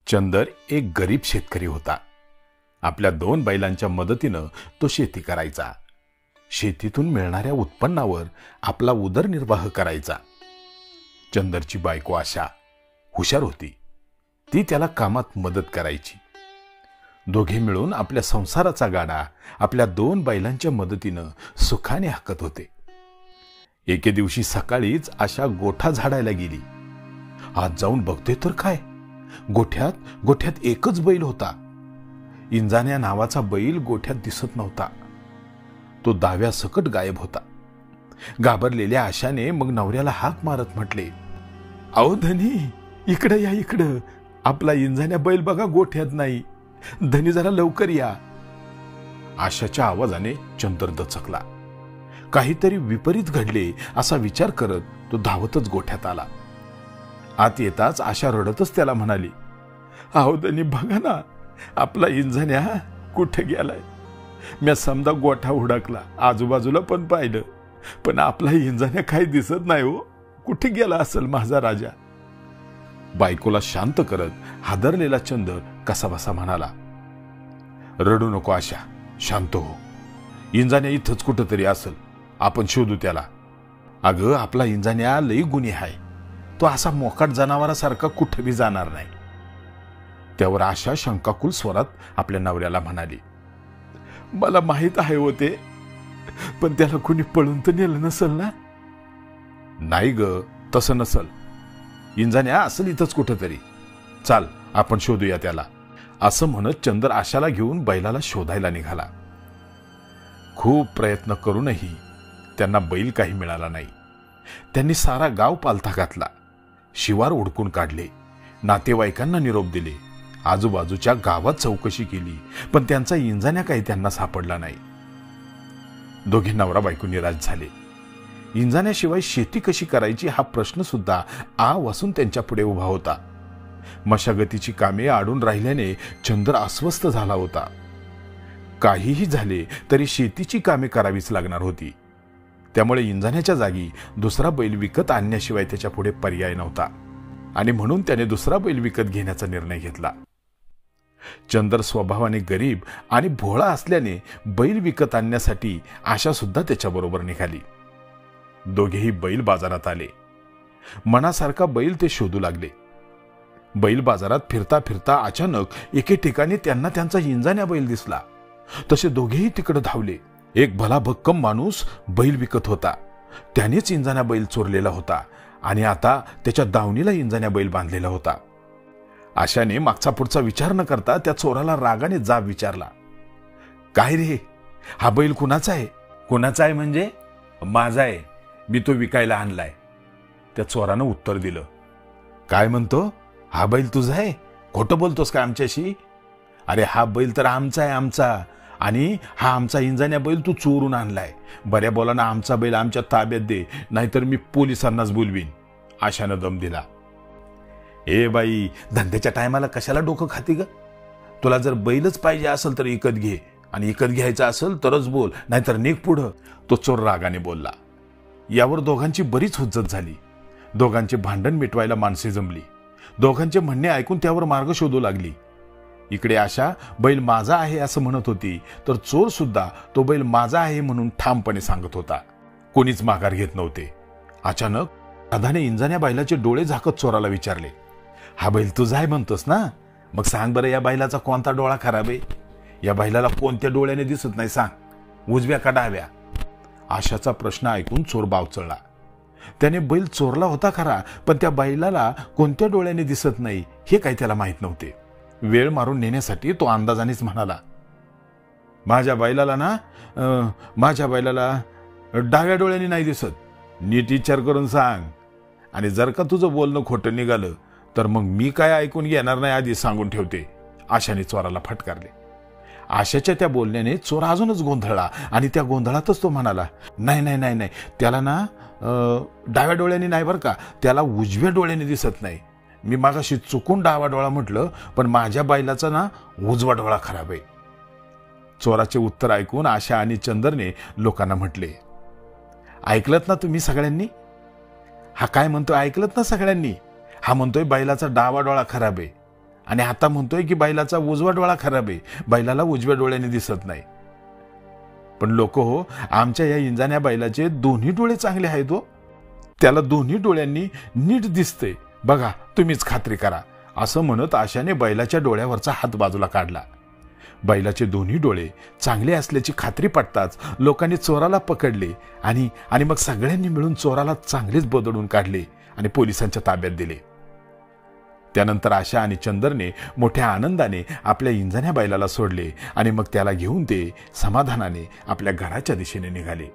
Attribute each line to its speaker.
Speaker 1: चंदर एक गरीब शेतकरी होता. आपल्या 2 बैलांच्या मदतीनं तो शेती करायचा. शेतीतून मिळणाऱ्या उत्पन्नावर आपला उदरनिर्वाह करायचा. चंदरची बायको आशा हुशार होती. ती त्याला कामात मदत करायची. दोघे मिळून आपल्या संसाराचा गाडा आपल्या 2 बैलांच्या मदतीनं सुखाने हाकत होते. एके दिवशी सकाळीच आशा गोठा झाडायला गेली. आज जाऊन बघते तर काय, गोठ्यात एकच बैल होता. इंजाण्या नावाचा बैल गोठ्यात दिसत नव्हता. तो दाव्यासकट गायब होता. घाबरलेल्या आशाने मग नवऱ्याला हाक मारत म्हटले, अहो धनी, इकडं या, इकडं. आपला इंजाण्या बैल बघा गोठ्यात नाही. धनी जरा लवकर या. आशाच्या आवाजाने चंदर दचकला. काहीतरी विपरीत घडले असा विचार करत तो धावतच गोठ्यात आला. आत येताच आशा रडतच त्याला म्हणाली, अहो धनी बघा ना, आपला इंजाण्या कुठे गेलाय. मी समजा गोठा हुडकला, आजूबाजूला पण पाहिलं, पण आपला इंजाण्या काही दिसत नाही. हो, कुठे गेला असेल माझा राजा. बायकोला शांत करत हादरलेला चंदर कसाबसा म्हणाला, रडू नको आशा, शांत हो. इंजाण्या इथंच कुठंतरी असेल, आपण शोधू त्याला. अगं, आपला इंजाण्या लई गुणी आहे. तो असा मोकाट जनावरासारखा कुठे बी जाणार नाही. त्यावर आशा शंकाकुल स्वरात आपल्या नवऱ्याला म्हणाली, मला माहित आहे होते, पण त्याला कुणी पळून तर नेलं नसल ना. नाही ग, तसं नसल. इंजाण्या असेल इथंच कुठेतरी. चाल, आपण शोधूया त्याला. असं म्हणत चंदर आशाला घेऊन बैलाला शोधायला निघाला. खूप प्रयत्न करूनही त्यांना बैल काही मिळाला नाही. त्यांनी सारा गाव पालथा घातला, शिवार उडकून काढले, नातेवाईकांना निरोप दिले, आजूबाजूच्या गावात चौकशी केली, पण त्यांचा इंजाण्या काही त्यांना सापडला नाही. दोघे नवरा बायको निराश झाले. इंजाण्याशिवाय शेती कशी करायची हा प्रश्न सुद्धा वासून त्यांच्या पुढे उभा होता. मशागतीची कामे अडून राहिल्याने चंदर अस्वस्थ झाला होता. काहीही झाले तरी शेतीची कामे करावीच लागणार होती. त्यामुळे इंजाण्याच्या जागी दुसरा बैल विकत आणण्याशिवाय त्याच्या पुढे पर्याय नव्हता, आणि म्हणून त्याने दुसरा बैल विकत घेण्याचा निर्णय घेतला. चंदर स्वभावाने गरीब आणि भोळा असल्याने बैल विकत आणण्यासाठी आशा सुद्धा त्याच्याबरोबर निघाली. दोघेही बैल बाजारात आले. मनासारखा बैल ते शोधू लागले. बैल बाजारात फिरता फिरता अचानक एके ठिकाणी त्यांना त्यांचा इंजाण्या बैल दिसला. तसे दोघेही तिकडे धावले. एक भला भक्कम माणूस बैल विकत होता. त्यानेच इंजाण्या बैल चोरलेला होता आणि आता त्याच्या दावणीला इंजाण्या बैल बांधलेला होता. आशाने मागचा पुढचा विचार न करता त्या चोराला रागाने जाब विचारला, काय रे, हा बैल कुणाचा आहे? कुणाचा आहे म्हणजे? माझा आहे, मी तो विकायला आणलाय. त्या चोरानं उत्तर दिलं. काय म्हणतो? हा बैल तुझा आहे? खोटं बोलतोस का आमच्याशी? अरे, हा बैल तर आमचा आहे, आमचा. आणि हा आमचा इंजाण्या बैल तू चोरून आणलाय. बऱ्या बोलानं आमचा बैल आमच्या ताब्यात दे, नाहीतर मी पोलिसांनाच बोलवीन. आशानं दम दिला. ए बाई, धंद्याच्या टायमाला कशाला डोकं खाती ग? तुला जर बैलच पाहिजे असेल तर विकत घे, आणि विकत घ्यायचं असेल तरच बोल, नाहीतर निघ पुढं. तो चोर रागाने बोलला. यावर दोघांची बरीच हुज्जत झाली. दोघांचे भांडण मिटवायला माणसे जमली. दोघांचे म्हणणे ऐकून त्यावर मार्ग शोधू लागली. इकडे आशा बैल माझा आहे असं म्हणत होती, तर चोर सुद्धा तो बैल माझा आहे म्हणून ठामपणे सांगत होता. कोणीच माघार घेत नव्हते. अचानक राधाने इंजाण्या बैलाचे डोळे झाकत चोराला विचारले, हा बैल तुझा आहे म्हणतोस ना? मग सांग बरं, या बैलाचा कोणता डोळा खराब आहे? या बैलाला कोणत्या डोळ्याने दिसत नाही, सांग, उजव्या का डाव्या? आशाचा प्रश्न ऐकून चोर बावचळला. त्याने बैल चोरला होता खरा, पण त्या बैलाला कोणत्या डोळ्याने दिसत नाही हे काही त्याला माहित नव्हते. वेळ मारून नेण्यासाठी तो अंदाजानेच म्हणाला, माझ्या बैलाला डाव्या डोळ्याने नाही दिसत. नीट विचार करून सांग, आणि जर का तुझं बोलणं खोटं निघालं तर मग मी काय ऐकून घेणार नाही, आधी सांगून ठेवते. आशाने चोराला फटकारले. आशाच्या त्या बोलण्याने चोर अजूनच गोंधळला, आणि त्या गोंधळातच तो म्हणाला, नाही नाही नाही नाही, त्याला ना डाव्या डोळ्याने नाही बरं का, त्याला उजव्या डोळ्याने दिसत नाही. मी मागाशी चुकून डावा डोळा म्हटलं, पण माझ्या बैलाचा ना उजवा डोळा खराब आहे. चोराचे उत्तर ऐकून आशा आणि चंदरने लोकांना म्हटले, ऐकलत ना तुम्ही सगळ्यांनी? हा काय म्हणतोय ऐकलत ना सगळ्यांनी? हा म्हणतोय बैलाचा डावा डोळा खराब आहे. आणि आता म्हणतोय की बैलाचा उजवा डोळा खराब आहे, बैलाला उजव्या डोळ्याने दिसत नाही. पण लोक हो, आमच्या या इंजाण्या बैलाचे दोन्ही डोळे चांगले आहेत हो. त्याला दोन्ही डोळ्यांनी नीट दिसते, बघा तुम्हीच खात्री करा, असं म्हणत आशाने बैलाच्या डोळ्यावरचा हात बाजूला काढला. बैलाचे दोन्ही डोळे चांगले असल्याची खात्री पटताच लोकांनी चोराला पकडले आणि मग सगळ्यांनी मिळून चोराला चांगलेच बदडून काढले आणि पोलिसांच्या ताब्यात दिले. त्यानंतर आशा आणि चंदरने मोठ्या आनंदाने आपल्या इंजाण्या बैलाला सोडले आणि मग त्याला घेऊन ते समाधानाने आपल्या घराच्या दिशेने निघाले.